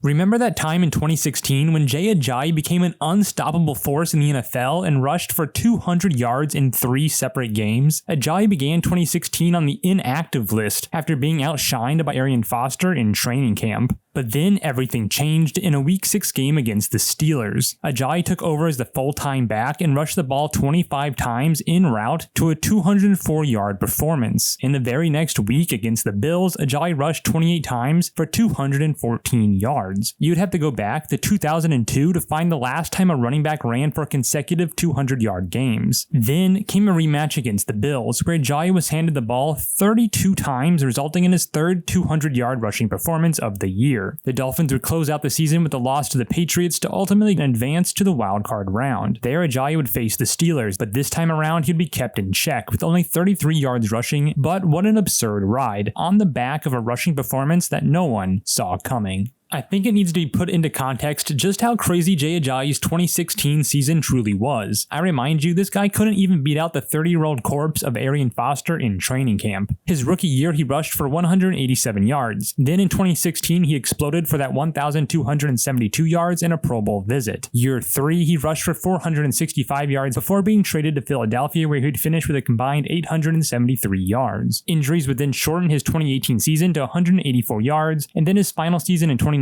Remember that time in 2016 when Jay Ajayi became an unstoppable force in the NFL and rushed for 200 yards in 3 separate games? Ajayi began 2016 on the inactive list after being outshined by Arian Foster in training camp. But then everything changed in a Week 6 game against the Steelers. Ajayi took over as the full-time back and rushed the ball 25 times en route to a 204-yard performance. In the very next week against the Bills, Ajayi rushed 28 times for 214 yards. You'd have to go back to 2002 to find the last time a running back ran for consecutive 200-yard games. Then came a rematch against the Bills, where Ajayi was handed the ball 32 times, resulting in his third 200-yard rushing performance of the year. The Dolphins would close out the season with a loss to the Patriots to ultimately advance to the wildcard round. There, Ajayi would face the Steelers, but this time around he'd be kept in check with only 33 yards rushing. But what an absurd ride, on the back of a rushing performance that no one saw coming. I think it needs to be put into context just how crazy Jay Ajayi's 2016 season truly was. I remind you, this guy couldn't even beat out the 30-year-old corpse of Arian Foster in training camp. His rookie year, he rushed for 187 yards. Then in 2016, he exploded for that 1,272 yards and a Pro Bowl visit. Year 3, he rushed for 465 yards before being traded to Philadelphia, where he'd finish with a combined 873 yards. Injuries would then shorten his 2018 season to 184 yards, and then his final season in 2019,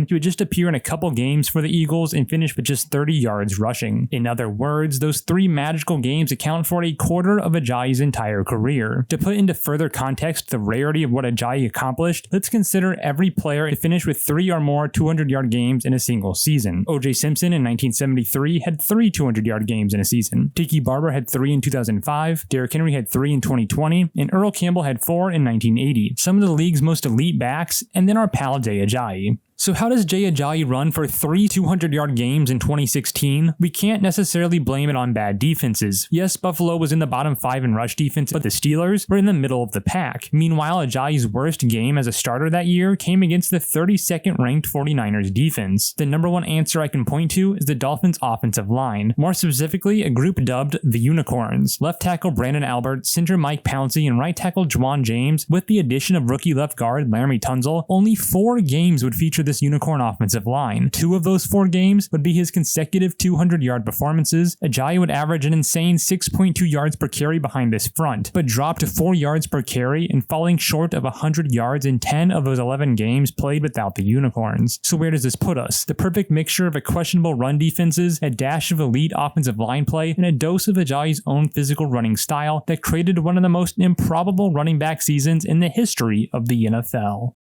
he would just appear in a couple games for the Eagles and finish with just 30 yards rushing. In other words, those 3 magical games account for a quarter of Ajayi's entire career. To put into further context the rarity of what Ajayi accomplished, let's consider every player to finish with 3 or more 200-yard games in a single season. O.J. Simpson in 1973 had 3 200-yard games in a season. Tiki Barber had 3 in 2005, Derrick Henry had 3 in 2020, and Earl Campbell had 4 in 1980. Some of the league's most elite backs, and then our pal Jay Ajayi. So how does Jay Ajayi run for 3 200-yard games in 2016? We can't necessarily blame it on bad defenses. Yes, Buffalo was in the bottom 5 in rush defense, but the Steelers were in the middle of the pack. Meanwhile, Ajayi's worst game as a starter that year came against the 32nd ranked 49ers defense. The number one answer I can point to is the Dolphins' offensive line, more specifically a group dubbed the Unicorns. Left tackle Brandon Albert, center Mike Pouncey, and right tackle Juwan James. With the addition of rookie left guard Laramie Tunsil, only 4 games would feature this Unicorn offensive line. 2 of those 4 games would be his consecutive 200-yard performances. Ajayi would average an insane 6.2 yards per carry behind this front, but dropped to 4 yards per carry and falling short of 100 yards in 10 of those 11 games played without the Unicorns. So where does this put us? The perfect mixture of a questionable run defenses, a dash of elite offensive line play, and a dose of Ajayi's own physical running style that created one of the most improbable running back seasons in the history of the NFL.